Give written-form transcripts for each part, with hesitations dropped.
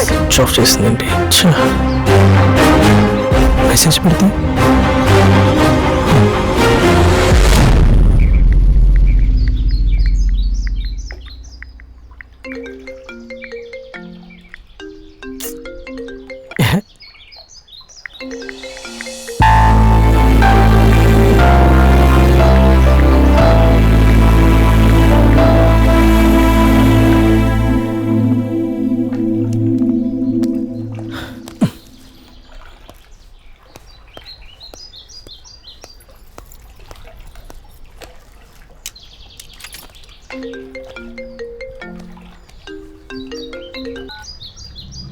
Switch off చేసిందండి. Message పెడితే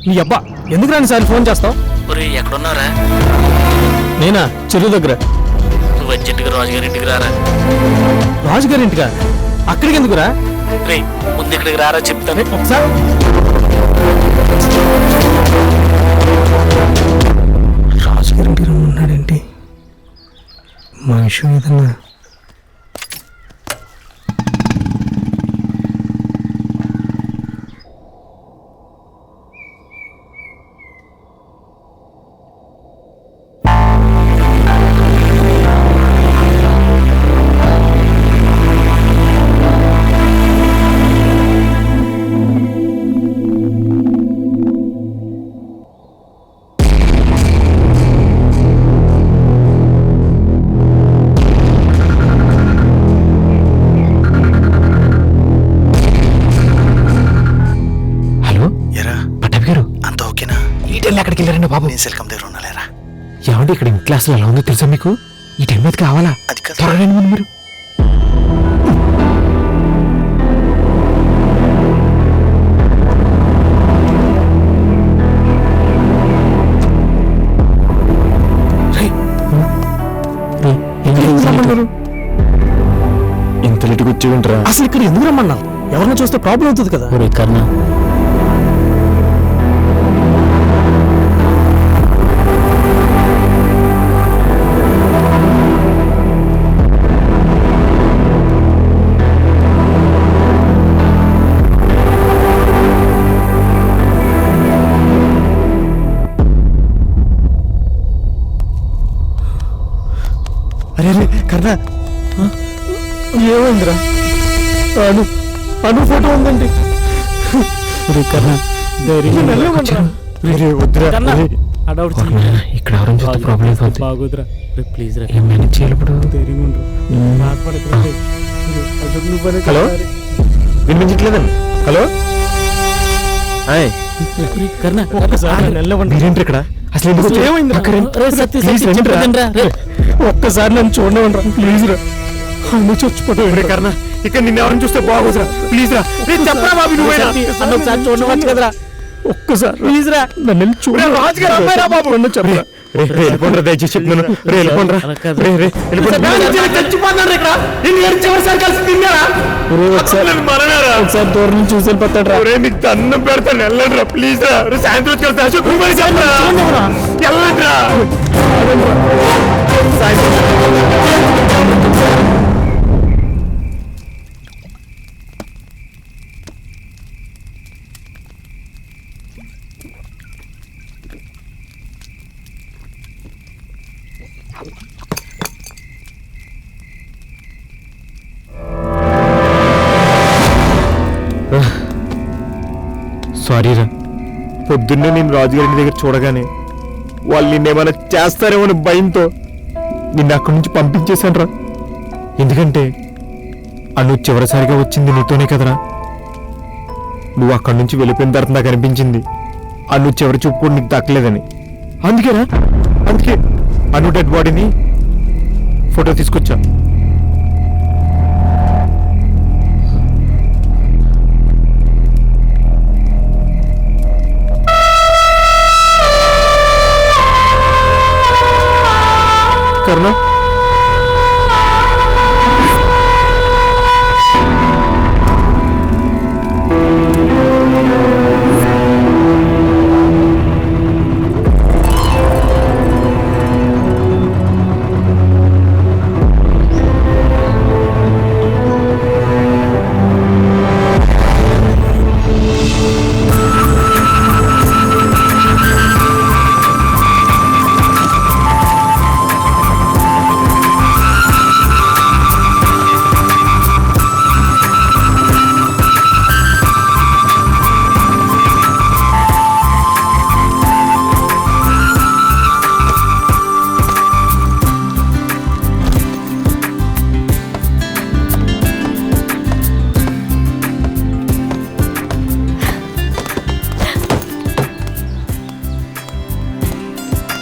నీ అబ్బా ఎందుకు రాని సార్ ఫోన్ చేస్తావు? ఎక్కడున్నారా? నేనా చెరువు దగ్గర. నువ్వు అర్జెంటుగా రాజుగారి ఇంటికి రారా. రాజుగారి ఇంటికా? అక్కడికి ఎందుకురా? రే ముందు ఇక్కడికి రారా చెప్తాను ఒకసారి. రాజుగారి ఇంటికి ఉన్నాడేంటి? మా విషయం ఏదన్నా ఎక్కడికి వెళ్ళారండి బాబు? నేను సెల్కం దగ్గర ఉన్నాలేరా. ఏమంటే ఇక్కడ క్లాసులో ఎలా ఉందో తెలుసా మీకు? ఈ టైం మీద కావాలా? అది కాదు త్వరగా మీరు. ఇంత లేటుగా వచ్చి వింటరా? అసలు ఇక్కడ ఎందుకు రమ్మన్నా? ఎవరన్నా చూస్తే ప్రాబ్లం అవుతుంది కదా. కర్ణ కర్ణ ఏమైందిరా? అను అను ఫోటో ఉందండి. కర్ణ ఇక్కడ ఎవరైనా చూస్తే ప్రాబ్లం బాగోదురా. ప్లీజ్ రా, ఏం మేనేజ్ చేయాలి ఇప్పుడు? హలో వినిపించట్లేదండి. హలో మీరేంటి ఇక్కడ? అసలు ఒక్కసారి నన్ను చూడండి ప్లీజ్ రా. అన్న చచ్చిపోతావు కర్ణ. ఇక్కడ నిన్న ఎవరిని చూస్తే బాగోదురా. ప్లీజ్ రా, చెప్పరా బాబు. నువ్వు చూడవచ్చు కదరా. ఒక్కసారి ప్లీజ్ రా, నన్ను చూడండి. చెప్పరా వెళ్ళిపోండి, దయచేసి చెప్తున్నాను. ఒకసారి దూరం నుంచి చూసి వెళ్ళిపోతాడు రా. నీకు దండం పెడతాను, వెళ్ళండి రా ప్లీజ్ రా. సాయంత్రం వెళ్ళండి రా. సారీ రా, పొద్దున్నే నేను రాజుగారి దగ్గర చూడగానే వాళ్ళు నిన్నేమైనా చేస్తారేమో అని భయంతో నిన్ను అక్కడి నుంచి పంపించేశాను రా. ఎందుకంటే అను చివరిసారిగా వచ్చింది నీతోనే కదరా. నువ్వు అక్కడి నుంచి వెళ్ళిపోయిన తర్వాత నాకు అనిపించింది అను చివరి చూపు కూడా నీకు దక్కలేదని. అందుకే అను డెడ్ బాడీని ఫోటో తీసుకొచ్చా. కర్ణ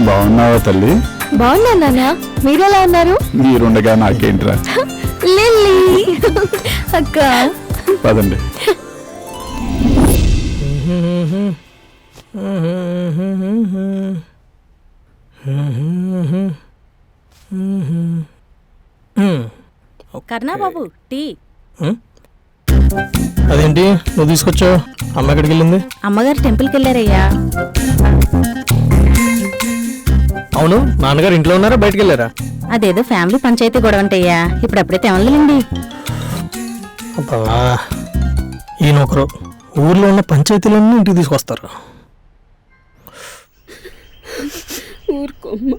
బాగున్నావా తల్లి? బాగున్నా నాన్న, మీరెలా ఉన్నారు? మీరుండగా నాకేంట్రా. లిల్లీ అక్క. పదండి. కర్ణా బాబు టీ. అదేంటి నువ్వు తీసుకొచ్చావు? అమ్మ ఎక్కడికి వెళ్ళింది? అమ్మగారు టెంపుల్కి వెళ్ళారయ్యా. అవును, నాన్నగారు ఇంట్లో ఉన్నారా బయటికి వెళ్ళారా? అదేదో ఫ్యామిలీ పంచాయతీ గొడవ అంటయ్యా, ఇప్పుడప్పుడే తెవలండి. అబ్బా, ఈయన ఒకరు ఊర్లో ఉన్న పంచాయతీలన్నీ ఇంటికి తీసుకొస్తారు. ఊరుకోమ్మా.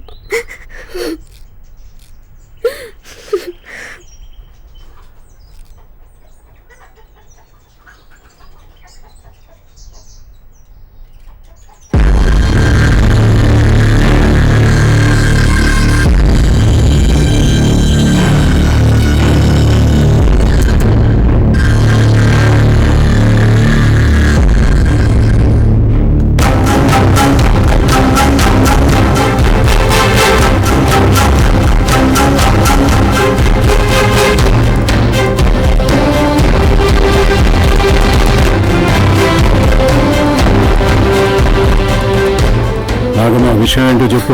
నాగమ్మ, విషయం ఏంటో చెప్పు.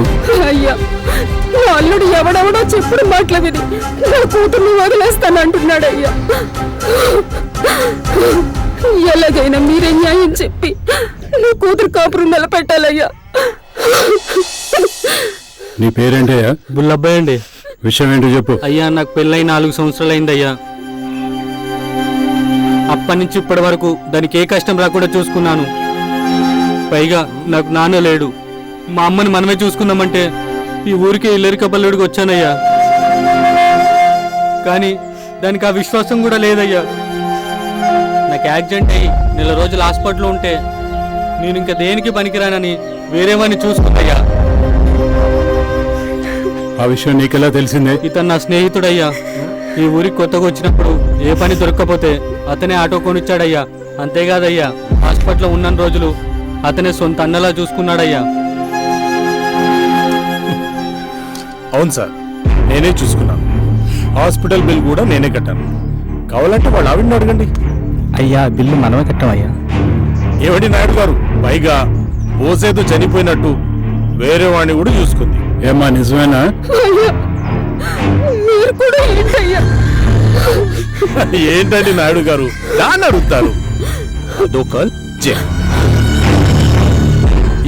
అయ్యా, నా అల్లుడు ఎవడెవడో చెప్పుడు మాటలు విని నా కూతుర్ని వదిలేస్తానంటున్నాడు అయ్యా. ఎలాగైనా మీరే న్యాయం చెప్పి నా కూతురు కాపురం నిలబెట్టాలయ్యా. నీ పేరేంటయ్యా? బుల్లబ్బాయి అండి. విషయం ఏంటో చెప్పు. అయ్యా, నాకు పెళ్ళై 4 సంవత్సరాలు అయిందయ్యా. అప్పటి నుంచి ఇప్పటి వరకు దానికి ఏ కష్టం రాకుండా చూసుకున్నాను. పైగా నాకు నాన్న లేడు. మా అమ్మని మనమే చూసుకుందామంటే ఈ ఊరికే ఇల్లరికబల్లుడికి వచ్చానయ్యా. కానీ దానికి ఆ విశ్వాసం కూడా లేదయ్యా. నాకు యాక్సిడెంట్ అయ్యి 4 రోజులు హాస్పిటల్లో ఉంటే నేను ఇంకా దేనికి పనికిరానని వేరే వాడిని చూసుకుందయ్యా. ఆ విషయం నీకెలా తెలిసిందే? ఇతను నా స్నేహితుడయ్యా. ఈ ఊరికి కొత్తగా వచ్చినప్పుడు ఏ పని దొరక్కపోతే అతనే ఆటో కొనిచ్చాడయ్యా. అంతేకాదయ్యా, హాస్పిటల్లో ఉన్న రోజులు అతనే సొంత అన్నలా చూసుకున్నాడయ్యా. అవును సార్, నేనే చూసుకున్నాను. హాస్పిటల్ బిల్ కూడా నేనే కట్టాను. కావాలంటే వాళ్ళు ఆవిడని అడగండి. అయ్యా, బిల్లు మనమే కట్టామయ్యా. ఏమిటి నాయుడు గారు, పైగా పోసేదో చనిపోయినట్టు వేరే వాడిని కూడా చూసుకుంది. ఏమ్మా, నిజమేనా? అయ్యా, మీరు కూడా ఏంటయ్యా? ఏంటండి నాయుడు గారు, దాన్ని అడుగుతారు? అదొక జే.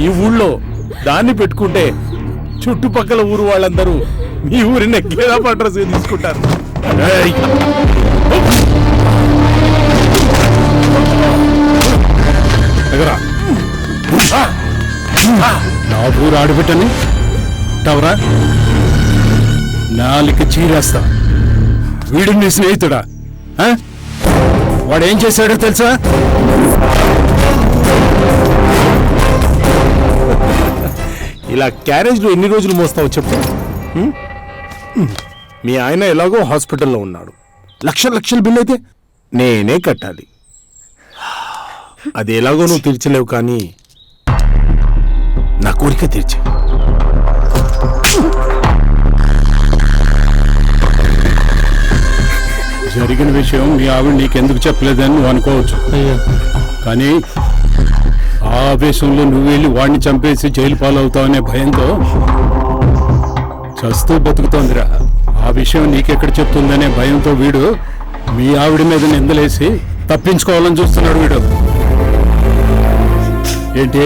ఈ ఊళ్ళో దాన్ని పెట్టుకుంటే చుట్టుపక్కల ఊరు వాళ్ళందరూ మీ ఊరిని గేదా అడ్రస్ తీసుకుంటారు. ఏయ్! ఎగరా. నా ఊరు ఆడబిట్టని టవరా నాలుగు చీరేస్తా. వీడు నీ స్నేహితుడా? ఆ? వాడు ఏం చేశాడో తెలుసా? ఇలా క్యారేజ్లో ఎన్ని రోజులు మోస్తావో చెప్పు. మీ ఆయన ఎలాగో హాస్పిటల్లో ఉన్నాడు. లక్షల బిల్లు అయితే నేనే కట్టాలి. అది ఎలాగో నువ్వు తీర్చలేవు, కానీ నా కోరిక తీర్చే. జరిగిన విషయం మీ ఆవిడ నీకెందుకు చెప్పలేదని నువ్వు అనుకోవచ్చు. కానీ ఆ ఆవేశంలో నువ్వు వెళ్ళి వాడిని చంపేసి జైలు పాలవుతావనే భయంతో చస్తూ బతుకుతోందిరా. ఆ విషయం నీకెక్కడ చెప్తుందనే భయంతో వీడు మీ ఆవిడ మీద నిందలేసి తప్పించుకోవాలని చూస్తున్నాడు. వీడు ఏంటి,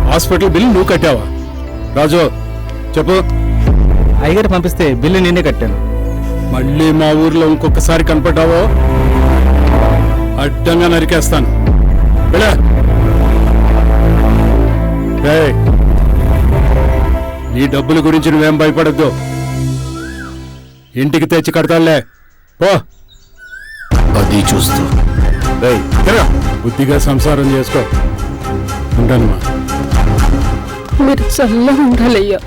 హాస్పిటల్ బిల్ నువ్వు కట్టావా? రాజు చెప్పు. అయ్యగారు పంపిస్తే బిల్లు నేనే కట్టాను. మళ్ళీ మా ఊర్లో ఇంకొకసారి కనపడ్డావో అడ్డంగా నరికేస్తాను. వెళ్ళా. నీ డబ్బుల గురించి నువ్వేం భయపడద్దు. ఇంటికి తెచ్చి కడతానులే, పో. అది చూస్తూ బుద్ధిగా సంసారం చేసుకో. ఉంటానమ్మా. మీరు చల్లగా ఉండాలయ్యా.